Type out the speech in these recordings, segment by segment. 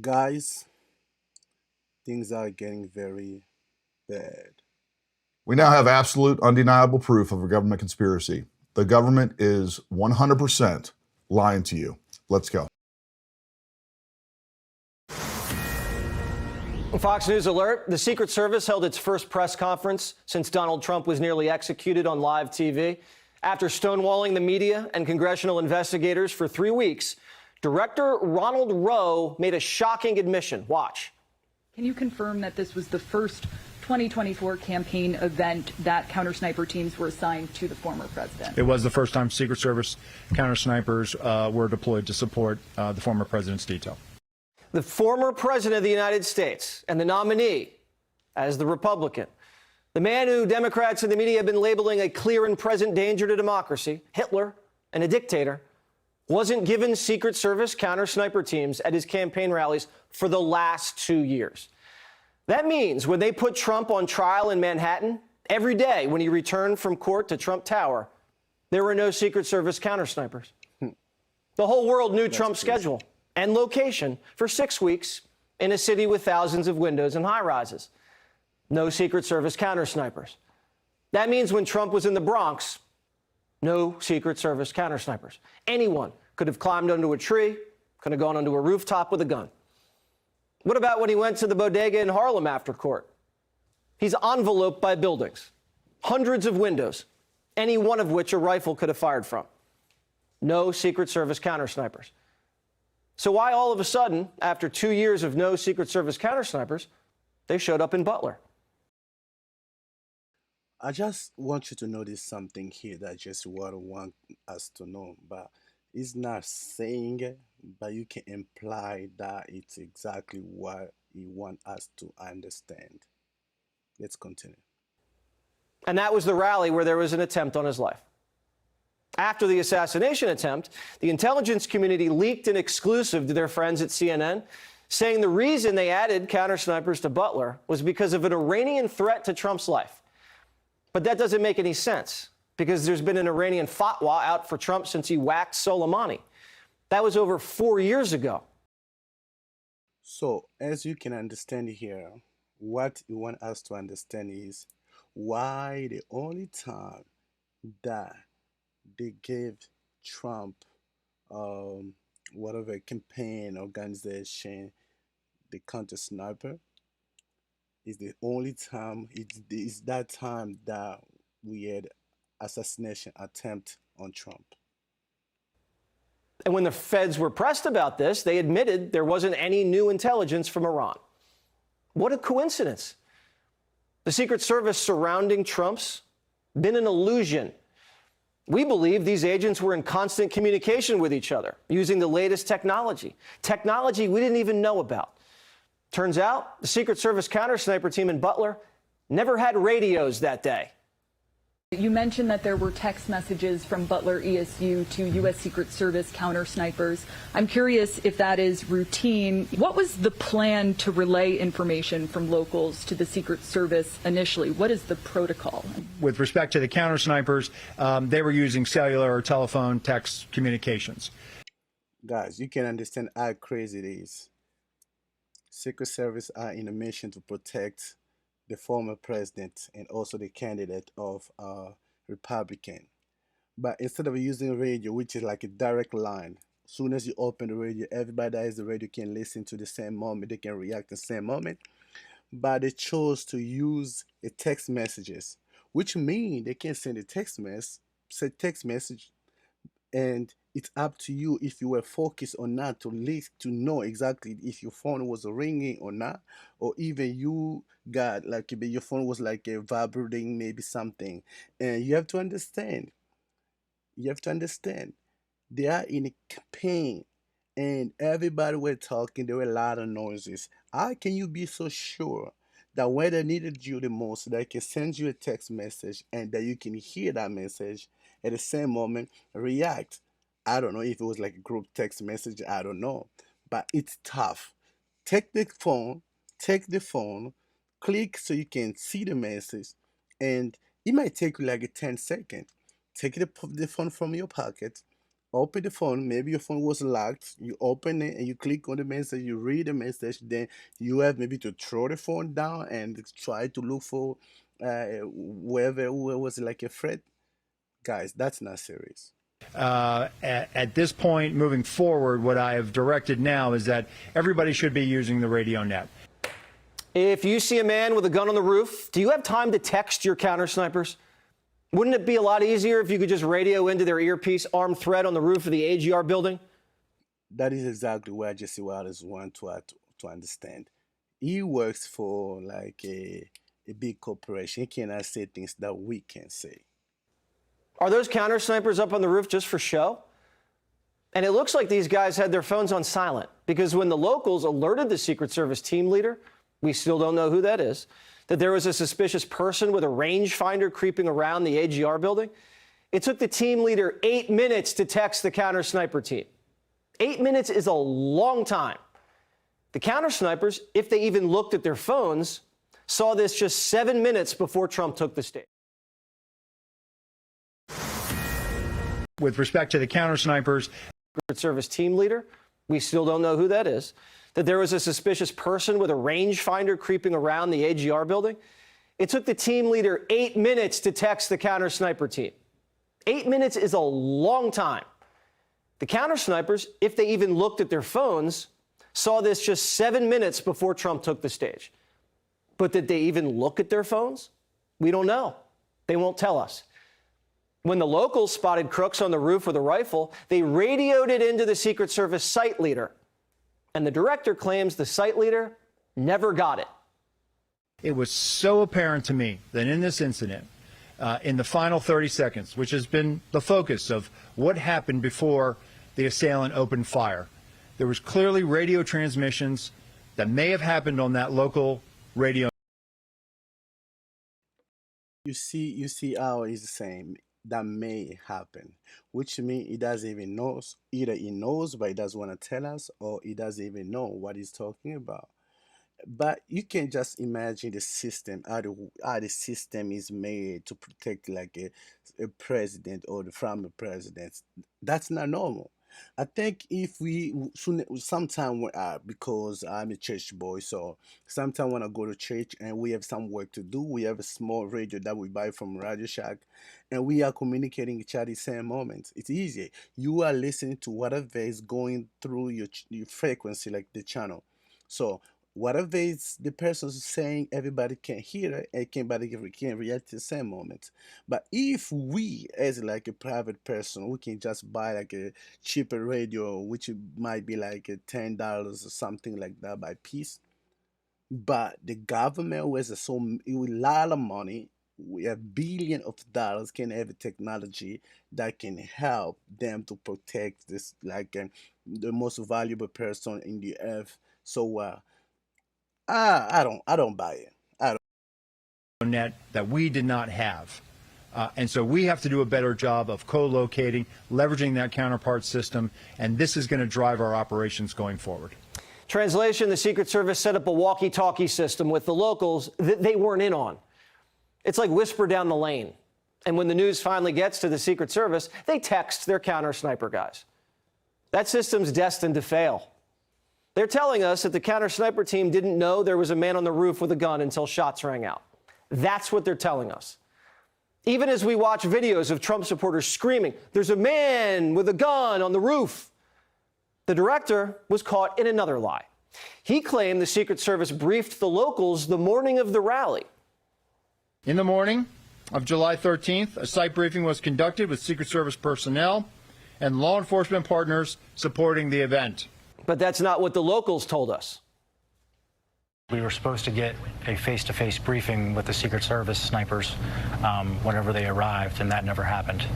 Guys, things are getting very bad. We now have absolute, undeniable proof of a government conspiracy. The government is 100% lying to you. Let's go. Fox News alert. The Secret Service held its first press conference since Donald Trump was nearly executed on live TV. After stonewalling the media and congressional investigators for 3 weeks, Director Ronald Rowe made a shocking admission. Watch. Can you confirm that this was the first 2024 campaign event that counter sniper teams were assigned to the former president? It was the first time Secret Service counter snipers were deployed to support the former president's detail. The former president of the United States and the nominee as the Republican, the man who Democrats and the media have been labeling a clear and present danger to democracy, Hitler and a dictator, wasn't given Secret Service counter sniper teams at his campaign rallies for the last 2 years. That means when they put Trump on trial in Manhattan, every day when he returned from court to Trump Tower, there were no Secret Service counter snipers. The whole world knew Trump's schedule and location for 6 weeks in a city with thousands of windows and high rises. No Secret Service counter snipers. That means when Trump was in the Bronx, no Secret Service counter snipers. Anyone could have climbed onto a tree, could have gone onto a rooftop with a gun. What about when he went to the bodega in Harlem after court? He's enveloped by buildings, hundreds of windows, any one of which a rifle could have fired from. No Secret Service counter snipers. So why all of a sudden, after 2 years of no Secret Service counter snipers, they showed up in Butler? I just want you to notice something here that just what I want us to know, but it's not saying it, but you can imply that it's exactly what you want us to understand. Let's continue. And that was the rally where there was an attempt on his life. After the assassination attempt, the intelligence community leaked an exclusive to their friends at CNN, saying the reason they added counter snipers to Butler was because of an Iranian threat to Trump's life. But that doesn't make any sense, because there's been an Iranian fatwa out for Trump since he whacked Soleimani. That was over 4 years ago. So, as you can understand here, what you want us to understand is why the only time that they gave Trump, whatever campaign organization, the counter sniper, is the only time, it's that time that we had assassination attempt on Trump. And when the feds were pressed about this, they admitted there wasn't any new intelligence from Iran. What a coincidence. The Secret Service surrounding Trump's been an illusion. We believe these agents were in constant communication with each other using the latest technology we didn't even know about. Turns out the Secret Service counter sniper team in Butler never had radios that day. You mentioned that there were text messages from Butler ESU to U.S. Secret Service counter snipers. I'm curious if that is routine. What was the plan to relay information from locals to the Secret Service initially? What is the protocol? With respect to the counter snipers, they were using cellular or telephone text communications. Guys, you can understand how crazy it is. Secret Service are in a mission to protect the former president and also the candidate of Republican. But instead of using radio, which is like a direct line, as soon as you open the radio, everybody that has the radio can listen to the same moment, they can react the same moment. But they chose to use a text messages, which mean they can send a text message, and it's up to you if you were focused or not to know exactly if your phone was ringing or not, or even you got like maybe your phone was like a vibrating, maybe something. And you have to understand they are in a campaign, and everybody were talking, there were a lot of noises. How can you be so sure that when they needed you the most, they can send you a text message and that you can hear that message at the same moment, react? I don't know if it was like a group text message, I don't know. But it's tough. Take the phone, take the phone, click so you can see the message, and it might take you like a 10 second. Take the phone from your pocket, Open the phone. Maybe your phone was locked. You open it and you click on the message. You read the message. Then you have maybe to throw the phone down and try to look for whoever was like a threat. Guys, that's not serious. At this point, moving forward, what I have directed now is that everybody should be using the radio net. If you see a man with a gun on the roof, do you have time to text your counter snipers? Wouldn't it be a lot easier if you could just radio into their earpiece armed threat on the roof of the AGR building? That is exactly where Jesse Watters want to understand. He works for like a big corporation. He cannot say things that we can say. Are those counter snipers up on the roof just for show? And it looks like these guys had their phones on silent because when the locals alerted the Secret Service team leader, we still don't know who that is, that there was a suspicious person with a rangefinder creeping around the AGR building, it took the team leader 8 minutes to text the counter sniper team. 8 minutes is a long time. The counter snipers, if they even looked at their phones, saw this just 7 minutes before Trump took the stage. With respect to the counter snipers, Secret Service team leader, we still don't know who that is, that there was a suspicious person with a rangefinder creeping around the AGR building. It took the team leader 8 minutes to text the counter sniper team. 8 minutes is a long time. The counter snipers, if they even looked at their phones, saw this just 7 minutes before Trump took the stage. But did they even look at their phones? We don't know. They won't tell us. When the locals spotted crooks on the roof with a rifle, they radioed it into the Secret Service site leader. And the director claims the site leader never got it. it was so apparent to me that in this incident, in the final 30 seconds, which has been the focus of what happened before the assailant opened fire, there was clearly radio transmissions that may have happened on that local radio. You see how it's the same. That may happen, which means he doesn't even know. Either he knows, but he doesn't want to tell us, or he doesn't even know what he's talking about. But you can just imagine the system, how the system is made to protect like a president or the former president. That's not normal. I think if we soon sometime because I'm a church boy, so sometime when I go to church and we have some work to do, we have a small radio that we buy from Radio Shack, and we are communicating each other the same moment. It's easy. You are listening to whatever is going through your frequency, like the channel. So whatever is the person saying, everybody can hear it, and everybody can react to the same moment. But if we, as like a private person, we can just buy like a cheaper radio, which might be like $10 or something like that by piece. But the government with a lot of money, we have billions of dollars, can have a technology that can help them to protect this like the most valuable person in the earth. So I don't buy it. I don't. Net that we did not have. And so we have to do a better job of co-locating, leveraging that counterpart system, and this is going to drive our operations going forward. Translation, the Secret Service set up a walkie-talkie system with the locals that they weren't in on. It's like whisper down the lane. And when the news finally gets to the Secret Service, they text their counter sniper guys. That system's destined to fail. They're telling us that the counter sniper team didn't know there was a man on the roof with a gun until shots rang out. That's what they're telling us. Even as we watch videos of Trump supporters screaming, "There's a man with a gun on the roof," the director was caught in another lie. He claimed the Secret Service briefed the locals the morning of the rally. In the morning of July 13th, a site briefing was conducted with Secret Service personnel and law enforcement partners supporting the event. But that's not what the locals told us. We were supposed to get a face-to-face briefing with the Secret Service snipers whenever they arrived, and that never happened.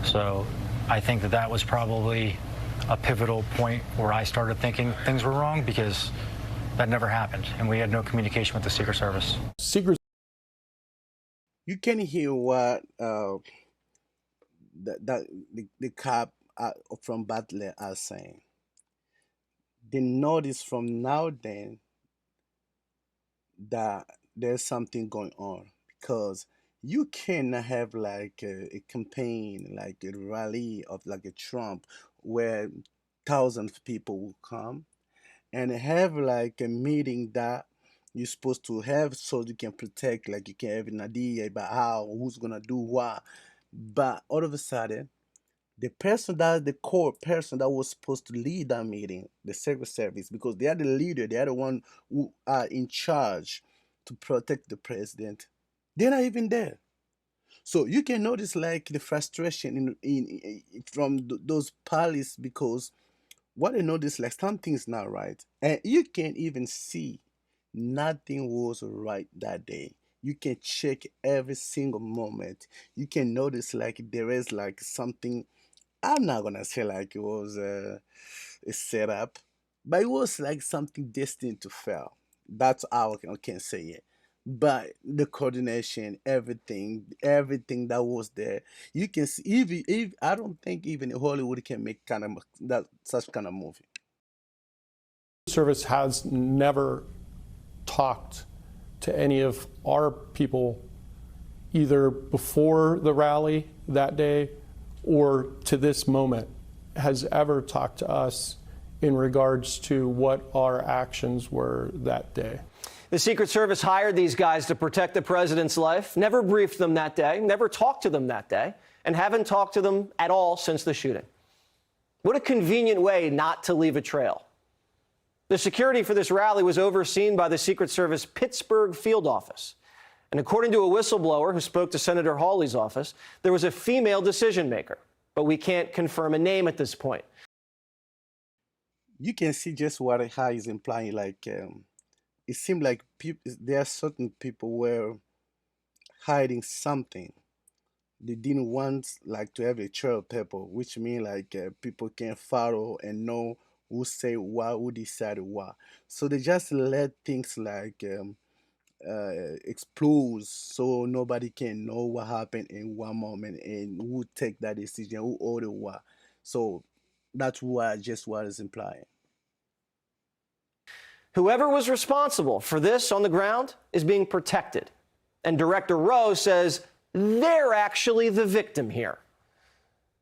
So I think that was probably a pivotal point where I started thinking things were wrong, because that never happened, and we had no communication with the Secret Service. You can hear what the cop from Butler are saying. They notice from now then that there's something going on, because You cannot have like a campaign, like a rally of like a Trump, where thousands of people will come and have like a meeting that you're supposed to have so you can protect, like you can have an idea about how who's gonna do what. But all of a sudden, the person that the core person that was supposed to lead that meeting, the Secret Service, because they are the leader, they are the one who are in charge to protect the president. They're not even there. So you can notice like the frustration from those police because what they notice like something's not right, and you can even see nothing was right that day. You can check every single moment. You can notice like there is like something. I'm not gonna say like it was a setup, but it was like something destined to fail. That's how I can say it. But the coordination, everything that was there, you can see. If I don't think even Hollywood can make kind of that such kind of movie. Service has never talked to any of our people either before the rally that day or to this moment has ever talked to us in regards to what our actions were that day. The Secret Service hired these guys to protect the president's life, never briefed them that day, never talked to them that day, and haven't talked to them at all since the shooting. What a convenient way not to leave a trail. The security for this rally was overseen by the Secret Service Pittsburgh field office. And according to a whistleblower who spoke to Senator Hawley's office, there was a female decision maker, but we can't confirm a name at this point. You can see just what how he's implying. Like it seemed like there are certain people were hiding something. They didn't want like to have a trail of people, which means like people can follow and know who say what, who decided what. So they just let things like explode so nobody can know what happened in one moment and who take that decision, who ordered what. So that's what just what is implying. Whoever was responsible for this on the ground is being protected. And Director Rowe says they're actually the victim here.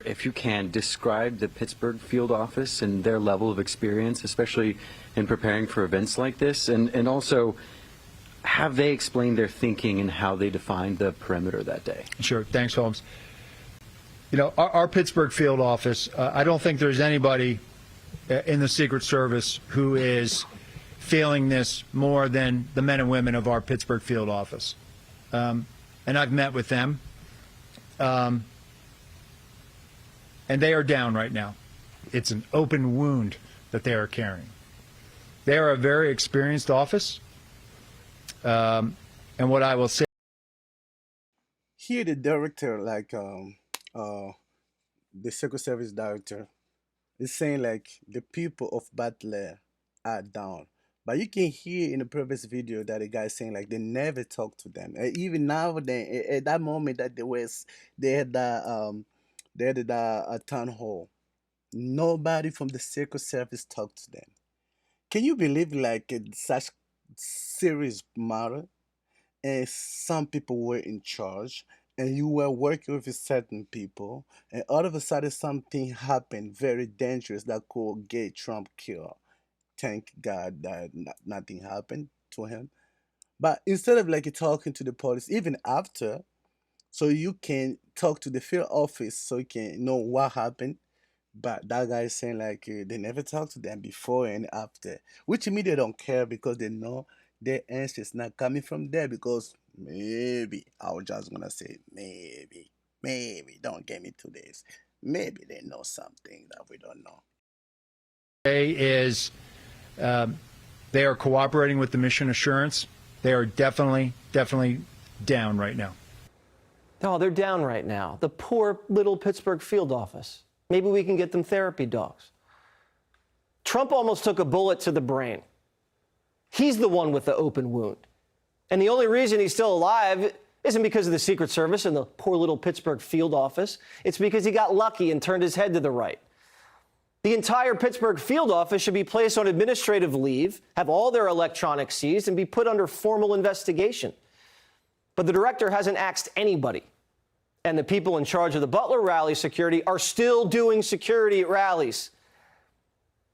If you can, describe the Pittsburgh field office and their level of experience, especially in preparing for events like this, and also have they explained their thinking and how they defined the perimeter that day? Sure. Thanks, Holmes. You know, our Pittsburgh field office, I don't think there's anybody in the Secret Service who is feeling this more than the men and women of our Pittsburgh field office. And I've met with them. And they are down right now. It's an open wound that they are carrying. They are a very experienced office. And what I will say Here, the director, like the Secret Service director, is saying like the people of Butler are down. But you can hear in the previous video that the guy saying like they never talk to them. Even now, at that moment that they had a town hall. Nobody from the Secret Service talked to them. Can you believe like such serious matter? And some people were in charge, and you were working with certain people, and all of a sudden something happened very dangerous that could get Trump killed. Thank God that nothing happened to him. But instead of like talking to the police, even after, so you can talk to the field office so you can know what happened. But that guy is saying like they never talked to them before and after, which means they don't care because they know their answer is not coming from there. Because maybe I was just gonna say maybe don't get me to this. Maybe they know something that we don't know. is they are cooperating with the mission assurance. They are definitely down right now. Oh, they're down right now. The poor little Pittsburgh field office. Maybe we can get them therapy dogs. Trump almost took a bullet to the brain. He's the one with the open wound. And the only reason he's still alive isn't because of the Secret Service and the poor little Pittsburgh field office. It's because he got lucky and turned his head to the right. The entire Pittsburgh field office should be placed on administrative leave, have all their electronics seized, and be put under formal investigation. But the director hasn't axed anybody. And the people in charge of the Butler rally security are still doing security at rallies.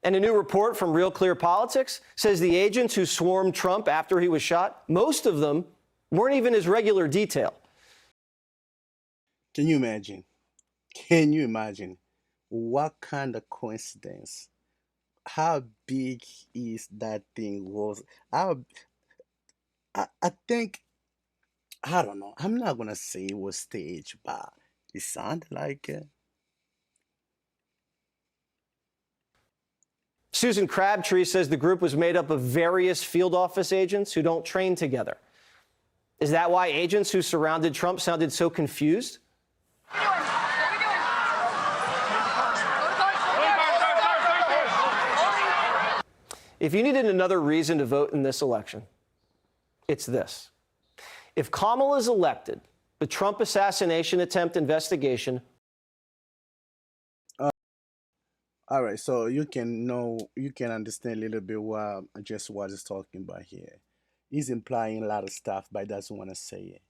And a new report from Real Clear Politics says the agents who swarmed Trump after he was shot, most of them weren't even his regular detail. Can you imagine? Can you imagine what kind of coincidence? How big is that thing was? I think, I don't know. I'm not gonna say it was staged, but it sounded like it. Susan Crabtree says the group was made up of various field office agents who don't train together. Is that why agents who surrounded Trump sounded so confused? If you needed another reason to vote in this election, it's this. If Kamala is elected, the Trump assassination attempt investigation. All right, so you can understand a little bit what just what is talking about here. He's implying a lot of stuff, but doesn't want to say it.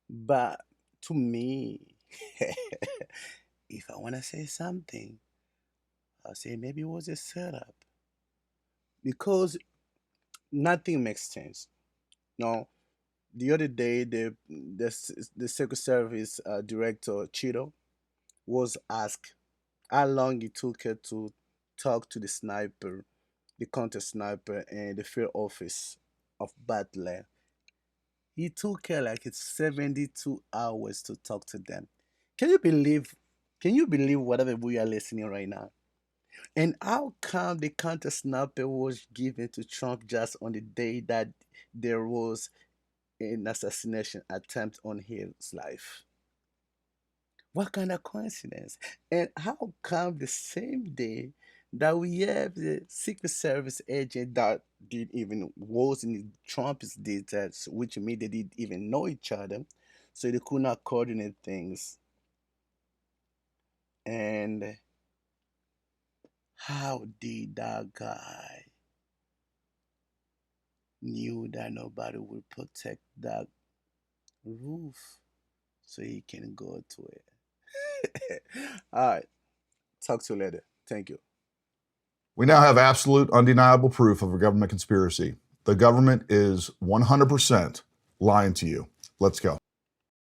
But to me, if I want to say something, I'll say maybe it was a setup because nothing makes sense. No, the other day, the Secret Service director Cheeto was asked how long it took her to talk to the sniper, the counter sniper, and the field office of Butler. It took her like it's 72 hours to talk to them. Can you believe? Can you believe whatever we are listening right now? And how come the counter sniper was given to Trump just on the day that there was an assassination attempt on his life? What kind of coincidence? And how come the same day that we have the Secret Service agent that did even was in Trump's details, which means they didn't even know each other, so they could not coordinate things. And how did that guy knew that nobody would protect that roof so he can go to it? All right. Talk to you later. Thank you. We now have absolute, undeniable proof of a government conspiracy. The government is 100% lying to you. Let's go.